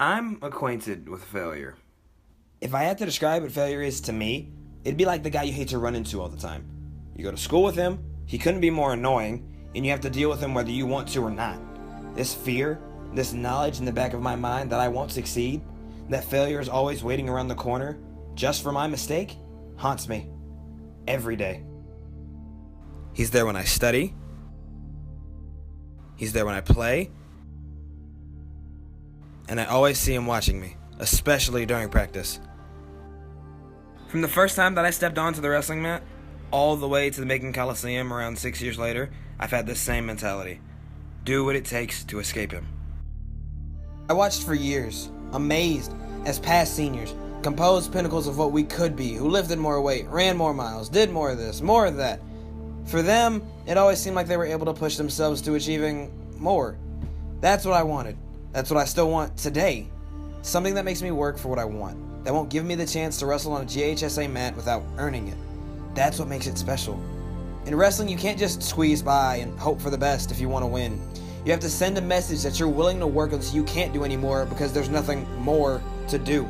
I'm acquainted with failure. If I had to describe what failure is to me, it'd be like the guy you hate to run into all the time. You go to school with him, he couldn't be more annoying, and you have to deal with him whether you want to or not. This fear, this knowledge in the back of my mind that I won't succeed, that failure is always waiting around the corner just for my mistake, haunts me every day. He's there when I study, he's there when I play, and I always see him watching me, especially during practice. From the first time that I stepped onto the wrestling mat, all the way to the Macon Coliseum around 6 years later, I've had this same mentality. Do what it takes to escape him. I watched for years, amazed, as past seniors composed pinnacles of what we could be, who lifted more weight, ran more miles, did more of this, more of that. For them, it always seemed like they were able to push themselves to achieving more. That's what I wanted. That's what I still want today. Something that makes me work for what I want, that won't give me the chance to wrestle on a GHSA mat without earning it. That's what makes it special. In wrestling, you can't just squeeze by and hope for the best if you want to win. You have to send a message that you're willing to work until you can't do anymore because there's nothing more to do.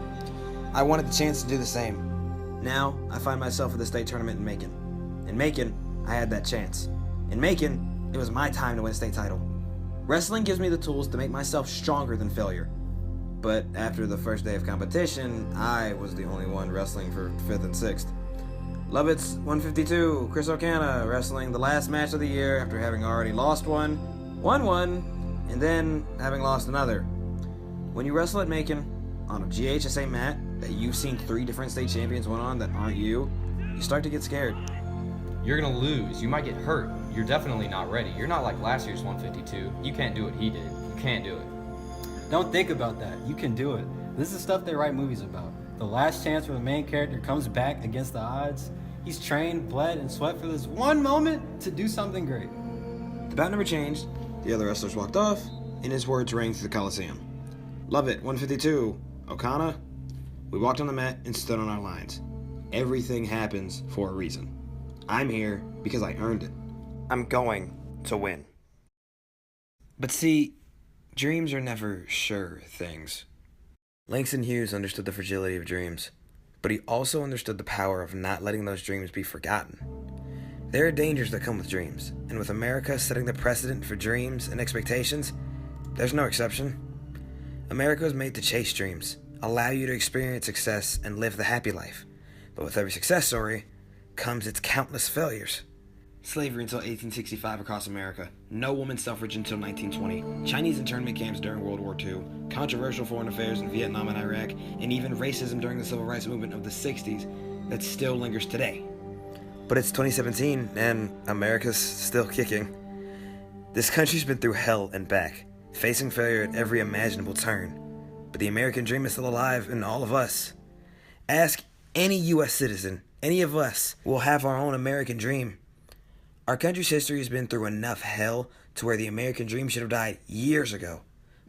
I wanted the chance to do the same. Now, I find myself at the state tournament in Macon. In Macon, I had that chance. In Macon, it was my time to win a state title. Wrestling gives me the tools to make myself stronger than failure. But after the first day of competition, I was the only one wrestling for 5th and 6th. Lovett's 152, Chris O'Cana wrestling the last match of the year after having already lost one, won one, and then having lost another. When you wrestle at Macon on a GHSA mat that you've seen 3 different state champions win on that aren't you, you start to get scared. You're going to lose. You might get hurt. You're definitely not ready. You're not like last year's 152. You can't do what he did. You can't do it. Don't think about that. You can do it. This is stuff they write movies about. The last chance where the main character comes back against the odds. He's trained, bled, and sweat for this one moment to do something great. The bout never changed. The other wrestlers walked off, and his words rang through the Coliseum. Lovett, 152. O'Cana. We walked on the mat and stood on our lines. Everything happens for a reason. I'm here because I earned it. I'm going to win. But see, dreams are never sure things. Langston Hughes understood the fragility of dreams, but he also understood the power of not letting those dreams be forgotten. There are dangers that come with dreams, and with America setting the precedent for dreams and expectations, there's no exception. America was made to chase dreams, allow you to experience success and live the happy life. But with every success story comes its countless failures. Slavery until 1865 across America. No women's suffrage until 1920. Chinese internment camps during World War II. Controversial foreign affairs in Vietnam and Iraq. And even racism during the civil rights movement of the 60s that still lingers today. But it's 2017 and America's still kicking. This country's been through hell and back, facing failure at every imaginable turn. But the American dream is still alive in all of us. Ask any U.S. citizen, any of us, will have our own American dream. Our country's history has been through enough hell to where the American dream should have died years ago,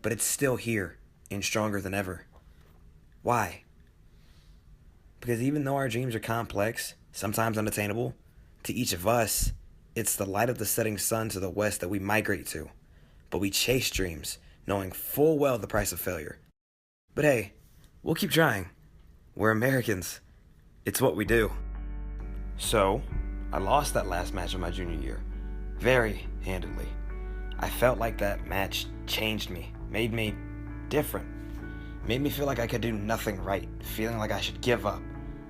but it's still here and stronger than ever. Why? Because even though our dreams are complex, sometimes unattainable, to each of us, it's the light of the setting sun to the west that we migrate to. But we chase dreams, knowing full well the price of failure. But hey, we'll keep trying. We're Americans. It's what we do. So, I lost that last match of my junior year, very handedly. I felt like that match changed me, made me different, made me feel like I could do nothing right, feeling like I should give up,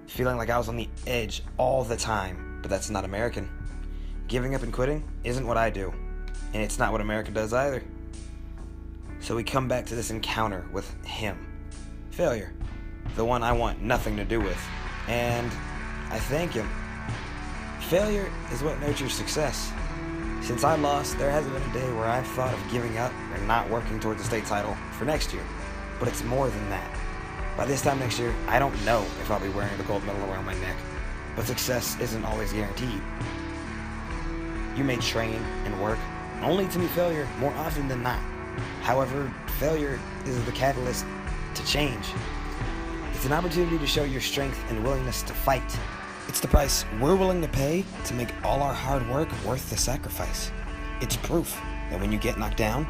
feeling like I was on the edge all the time, but that's not American. Giving up and quitting isn't what I do, and it's not what America does either. So we come back to this encounter with him, failure, the one I want nothing to do with, and I thank him. Failure is what nurtures success. Since I lost, there hasn't been a day where I've thought of giving up or not working towards a state title for next year. But it's more than that. By this time next year, I don't know if I'll be wearing the gold medal around my neck. But success isn't always guaranteed. You may train and work only to meet failure more often than not. However, failure is the catalyst to change. It's an opportunity to show your strength and willingness to fight. It's the price we're willing to pay to make all our hard work worth the sacrifice. It's proof that when you get knocked down,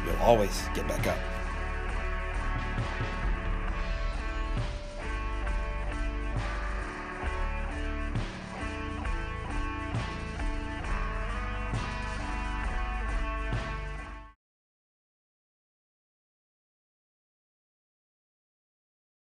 you'll always get back up.